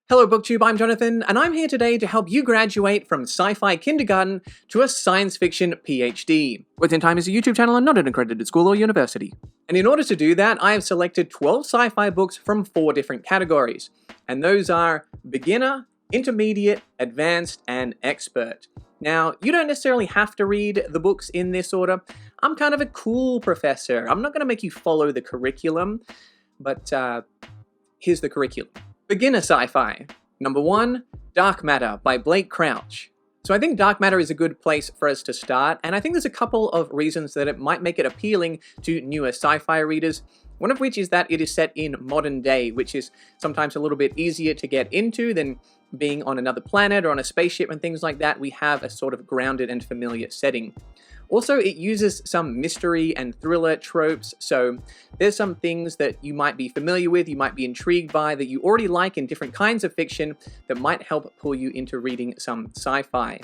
Hello BookTube, I'm Jonathan, and I'm here today to help you graduate from sci-fi kindergarten to a science fiction PhD. Within Time is a YouTube channel and not an accredited school or university. And in order to do that, I have selected 12 sci-fi books from 4 different categories. And those are beginner, intermediate, advanced, and expert. Now, you don't necessarily have to read the books in this order. I'm kind of a cool professor. I'm not going to make you follow the curriculum, but here's the curriculum. Beginner sci-fi. Number 1, Dark Matter by Blake Crouch. So I think Dark Matter is a good place for us to start, and I think there's a couple of reasons that it might make it appealing to newer sci-fi readers. One of which is that it is set in modern day, which is sometimes a little bit easier to get into than being on another planet or on a spaceship and things like that. We have a sort of grounded and familiar setting. Also, it uses some mystery and thriller tropes, so there's some things that you might be familiar with, you might be intrigued by, that you already like in different kinds of fiction that might help pull you into reading some sci-fi.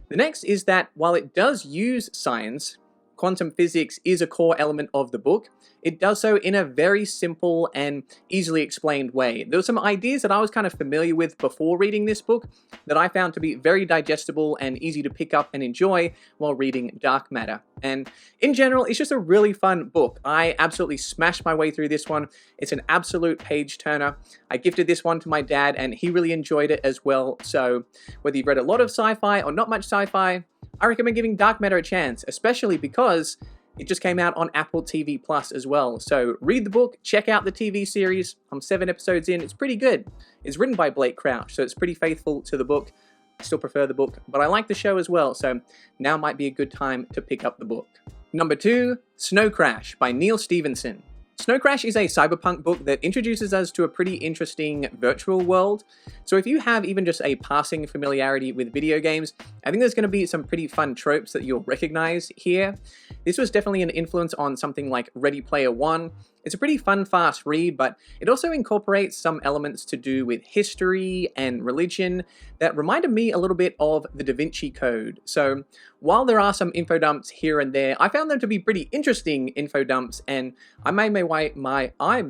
The next is that while it does use science, quantum physics is a core element of the book. It does so in a very simple and easily explained way. There were some ideas that I was kind of familiar with before reading this book that I found to be very digestible and easy to pick up and enjoy while reading Dark Matter. And in general, it's just a really fun book. I absolutely smashed my way through this one. It's an absolute page turner. I gifted this one to my dad and he really enjoyed it as well. So whether you've read a lot of sci-fi or not much sci-fi, I recommend giving Dark Matter a chance, especially because it just came out on Apple TV Plus as well. So read the book, check out the TV series. I'm 7 episodes in, it's pretty good. It's written by Blake Crouch, so it's pretty faithful to the book. I still prefer the book, but I like the show as well, so now might be a good time to pick up the book. Number 2, Snow Crash by Neil Stephenson. Snow Crash is a cyberpunk book that introduces us to a pretty interesting virtual world. So if you have even just a passing familiarity with video games, I think there's going to be some pretty fun tropes that you'll recognize here. This was definitely an influence on something like Ready Player One. It's a pretty fun, fast read, but it also incorporates some elements to do with history and religion that reminded me a little bit of the Da Vinci Code. So while there are some info dumps here and there, I found them to be pretty interesting info dumps, and I made my way, I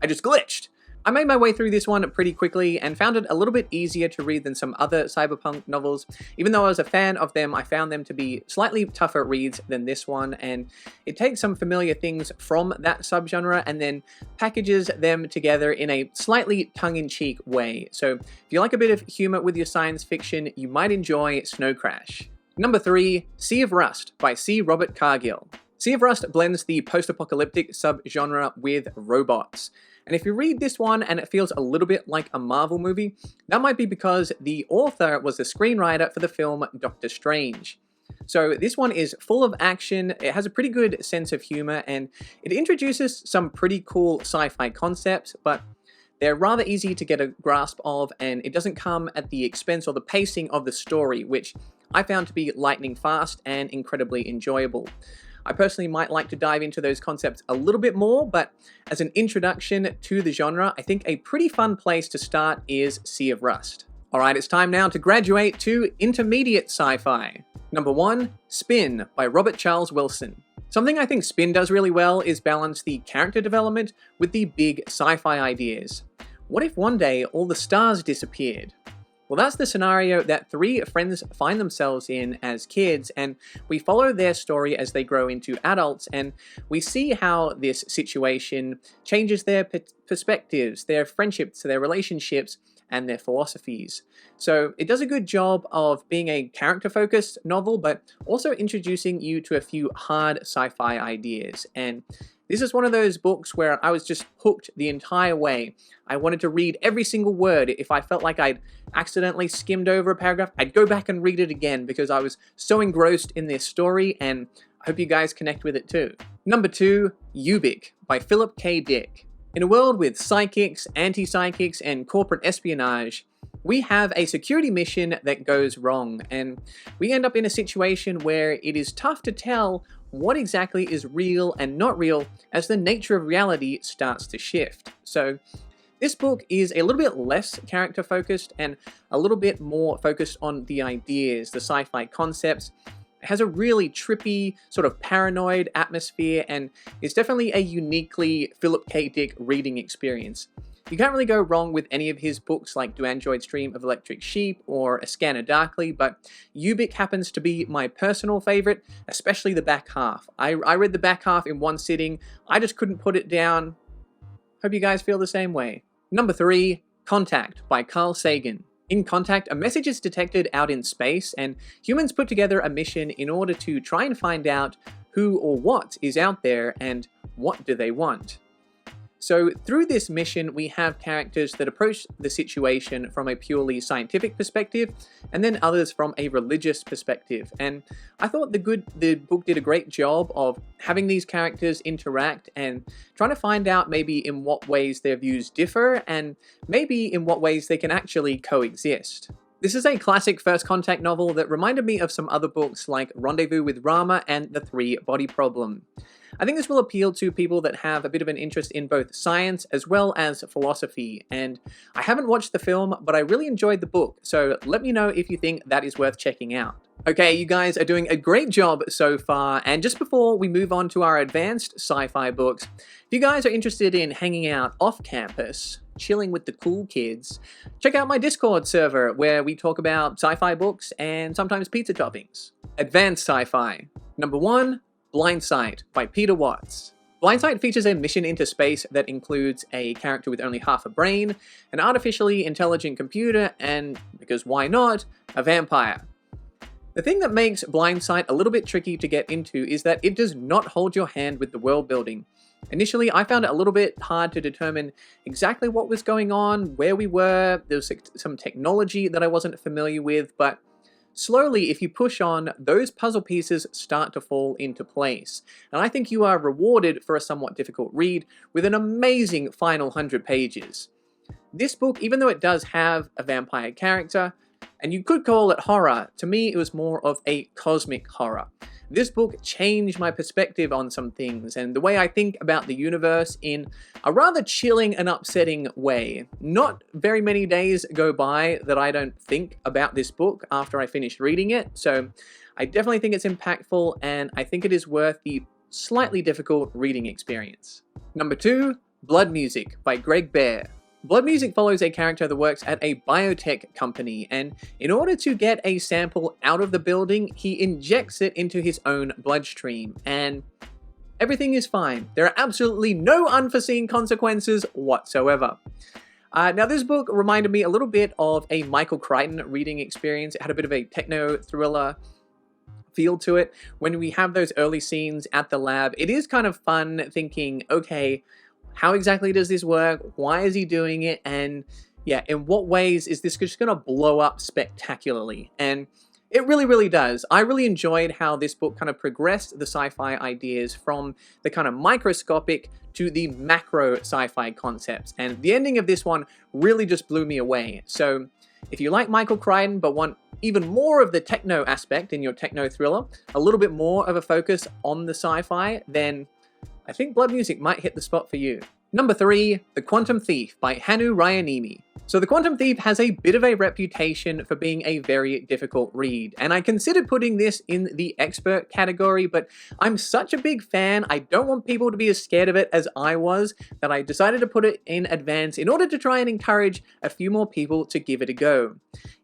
just glitched. I made my way through this one pretty quickly and found it a little bit easier to read than some other cyberpunk novels. Even though I was a fan of them, I found them to be slightly tougher reads than this one, and it takes some familiar things from that subgenre and then packages them together in a slightly tongue-in-cheek way. So if you like a bit of humor with your science fiction, you might enjoy Snow Crash. Number 3, Sea of Rust by C. Robert Cargill. Sea of Rust blends the post-apocalyptic subgenre with robots. And if you read this one and it feels a little bit like a Marvel movie, that might be because the author was the screenwriter for the film Doctor Strange. So this one is full of action, it has a pretty good sense of humor, and it introduces some pretty cool sci-fi concepts, but they're rather easy to get a grasp of, and it doesn't come at the expense or the pacing of the story, which I found to be lightning fast and incredibly enjoyable. I personally might like to dive into those concepts a little bit more, but as an introduction to the genre, I think a pretty fun place to start is Sea of Rust. Alright, it's time now to graduate to intermediate sci-fi. Number 1, Spin by Robert Charles Wilson. Something I think Spin does really well is balance the character development with the big sci-fi ideas. What if one day all the stars disappeared? Well, that's the scenario that 3 friends find themselves in as kids, and we follow their story as they grow into adults, and we see how this situation changes their perspectives, their friendships, their relationships, and their philosophies. So it does a good job of being a character-focused novel, but also introducing you to a few hard sci-fi ideas. And this is one of those books where I was just hooked the entire way. I wanted to read every single word. If I felt like I'd accidentally skimmed over a paragraph, I'd go back and read it again because I was so engrossed in this story, and I hope you guys connect with it too. Number 2, Ubik by Philip K. Dick. In a world with psychics, anti-psychics, and corporate espionage, we have a security mission that goes wrong, and we end up in a situation where it is tough to tell what exactly is real and not real as the nature of reality starts to shift. So this book is a little bit less character focused and a little bit more focused on the ideas, the sci-fi concepts. It has a really trippy, sort of paranoid atmosphere, and it's definitely a uniquely Philip K. Dick reading experience. You can't really go wrong with any of his books like Do Androids Dream of Electric Sheep or A Scanner Darkly, but Ubik happens to be my personal favorite, especially the back half. I read the back half in one sitting. I just couldn't put it down. Hope you guys feel the same way. Number 3, Contact by Carl Sagan. In Contact, a message is detected out in space, and humans put together a mission in order to try and find out who or what is out there and what do they want. So through this mission, we have characters that approach the situation from a purely scientific perspective, and then others from a religious perspective. And I thought the book did a great job of having these characters interact and trying to find out maybe in what ways their views differ, and maybe in what ways they can actually coexist. This is a classic first contact novel that reminded me of some other books like Rendezvous with Rama and The Three-Body Problem. I think this will appeal to people that have a bit of an interest in both science as well as philosophy, and I haven't watched the film, but I really enjoyed the book, so let me know if you think that is worth checking out. Okay, you guys are doing a great job so far, and just before we move on to our advanced sci-fi books, if you guys are interested in hanging out off campus, chilling with the cool kids, check out my Discord server where we talk about sci-fi books and sometimes pizza toppings. Advanced sci-fi. Number 1, Blindsight by Peter Watts. Blindsight features a mission into space that includes a character with only half a brain, an artificially intelligent computer, and, because why not, a vampire. The thing that makes Blindsight a little bit tricky to get into is that it does not hold your hand with the world building. Initially, I found it a little bit hard to determine exactly what was going on, where we were. There was some technology that I wasn't familiar with, but slowly, if you push on, those puzzle pieces start to fall into place. And I think you are rewarded for a somewhat difficult read with an amazing final 100 pages. This book, even though it does have a vampire character, and you could call it horror, to me it was more of a cosmic horror. This book changed my perspective on some things and the way I think about the universe in a rather chilling and upsetting way. Not very many days go by that I don't think about this book after I finish reading it, so I definitely think it's impactful and I think it is worth the slightly difficult reading experience. Number 2, Blood Music by Greg Bear. Blood Music follows a character that works at a biotech company, and in order to get a sample out of the building, he injects it into his own bloodstream, and everything is fine. There are absolutely no unforeseen consequences whatsoever. Now, this book reminded me a little bit of a Michael Crichton reading experience. It had a bit of a techno-thriller feel to it. When we have those early scenes at the lab, it is kind of fun thinking, okay, how exactly does this work? Why is he doing it? And yeah, in what ways is this just going to blow up spectacularly? And it really, really does. I really enjoyed how this book kind of progressed the sci-fi ideas from the kind of microscopic to the macro sci-fi concepts. And the ending of this one really just blew me away. So if you like Michael Crichton but want even more of the techno aspect in your techno thriller, a little bit more of a focus on the sci-fi, then I think Blood Music might hit the spot for you. Number 3, The Quantum Thief by Hannu Rajaniemi. So The Quantum Thief has a bit of a reputation for being a very difficult read, and I considered putting this in the expert category, but I'm such a big fan, I don't want people to be as scared of it as I was, that I decided to put it in advance in order to try and encourage a few more people to give it a go.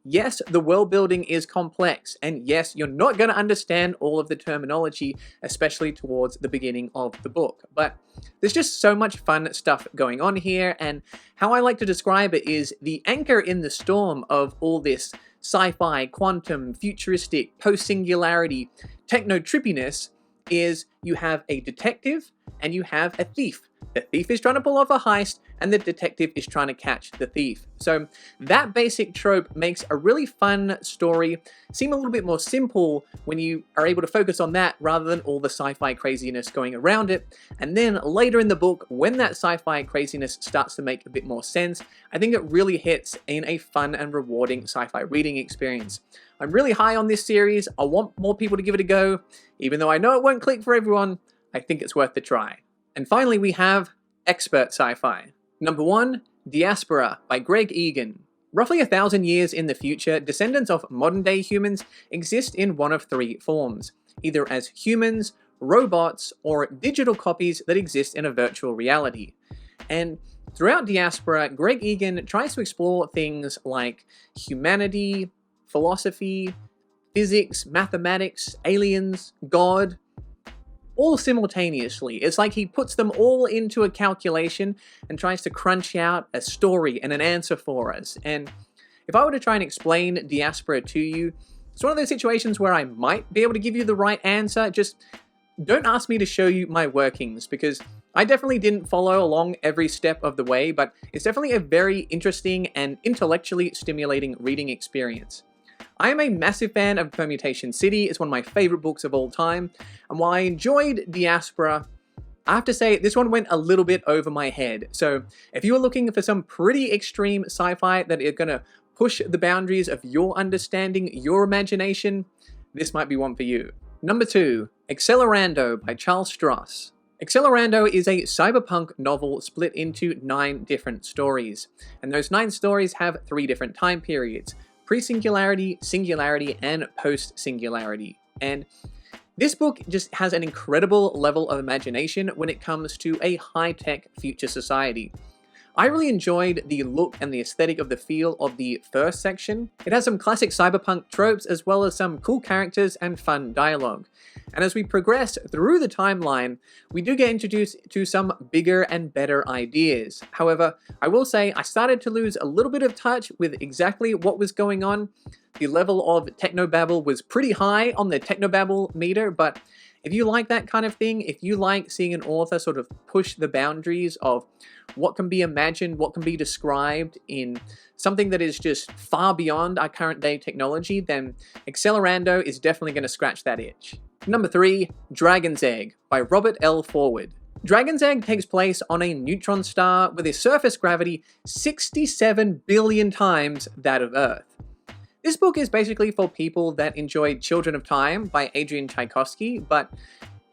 Yes, the world building is complex, and yes, you're not going to understand all of the terminology, especially towards the beginning of the book, but there's just so much fun stuff going on here, and how I like to describe it is the anchor in the storm of all this sci-fi, quantum, futuristic, post-singularity, techno-trippiness is you have a detective and you have a thief. The thief is trying to pull off a heist, and the detective is trying to catch the thief. So that basic trope makes a really fun story seem a little bit more simple when you are able to focus on that rather than all the sci-fi craziness going around it. And then later in the book, when that sci-fi craziness starts to make a bit more sense, I think it really hits in a fun and rewarding sci-fi reading experience. I'm really high on this series. I want more people to give it a go. Even though I know it won't click for everyone, I think it's worth the try. And finally, we have expert sci-fi. Number 1, Diaspora by Greg Egan. Roughly 1,000 years in the future, descendants of modern-day humans exist in one of 3 forms, either as humans, robots, or digital copies that exist in a virtual reality. And Throughout Diaspora, Greg Egan tries to explore things like humanity, philosophy, physics, mathematics, aliens, God, all simultaneously. It's like he puts them all into a calculation and tries to crunch out a story and an answer for us. And if I were to try and explain Diaspora to you, it's one of those situations where I might be able to give you the right answer. Just don't ask me to show you my workings, because I definitely didn't follow along every step of the way, but it's definitely a very interesting and intellectually stimulating reading experience. I am a massive fan of Permutation City. It's one of my favorite books of all time, and while I enjoyed Diaspora, I have to say this one went a little bit over my head. So if you are looking for some pretty extreme sci-fi that are going to push the boundaries of your understanding, your imagination, this might be one for you. Number 2, Accelerando by Charles Stross. Accelerando is a cyberpunk novel split into 9 different stories, and those 9 stories have 3 different time periods: pre-singularity, singularity, and post-singularity. And this book just has an incredible level of imagination when it comes to a high-tech future society. I really enjoyed the look and the aesthetic of the feel of the first section. It has some classic cyberpunk tropes as well as some cool characters and fun dialogue. And as we progress through the timeline, we do get introduced to some bigger and better ideas. However, I will say I started to lose a little bit of touch with exactly what was going on. The level of technobabble was pretty high on the technobabble meter, but if you like that kind of thing, if you like seeing an author sort of push the boundaries of what can be imagined, what can be described in something that is just far beyond our current day technology, then Accelerando is definitely going to scratch that itch. Number 3, Dragon's Egg by Robert L. Forward. Dragon's Egg takes place on a neutron star with a surface gravity 67 billion times that of Earth. This book is basically for people that enjoyed Children of Time by Adrian Tchaikovsky, but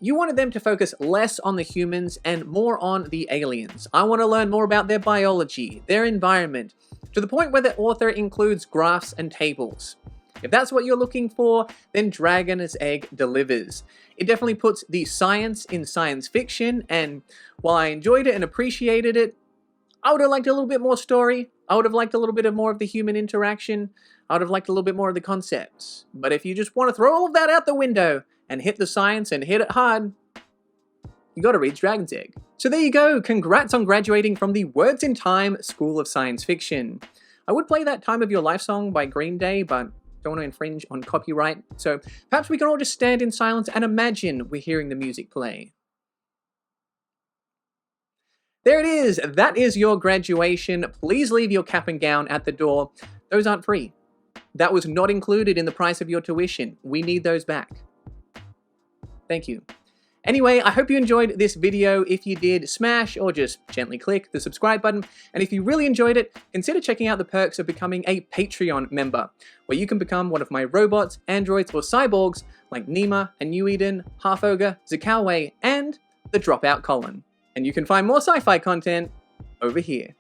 you wanted them to focus less on the humans and more on the aliens. I want to learn more about their biology, their environment, to the point where the author includes graphs and tables. If that's what you're looking for, then Dragon's Egg delivers. It definitely puts the science in science fiction, and while I enjoyed it and appreciated it, I would have liked a little bit more story. I would have liked a little bit more of the human interaction. I would have liked a little bit more of the concepts. But if you just want to throw all of that out the window and hit the science and hit it hard, you gotta read Dragon's Egg. So there you go, congrats on graduating from the Words in Time School of Science Fiction. I would play that Time of Your Life song by Green Day, but don't want to infringe on copyright, so perhaps we can all just stand in silence and imagine we're hearing the music play. There it is, that is your graduation. Please leave your cap and gown at the door. Those aren't free. That was not included in the price of your tuition. We need those back. Thank you. Anyway, I hope you enjoyed this video. If you did, smash or just gently click the subscribe button. And if you really enjoyed it, consider checking out the perks of becoming a Patreon member, where you can become one of my robots, androids, or cyborgs like Nima, New Eden, Half Ogre, Zakawe, and the Dropout Colin. And you can find more sci-fi content over here.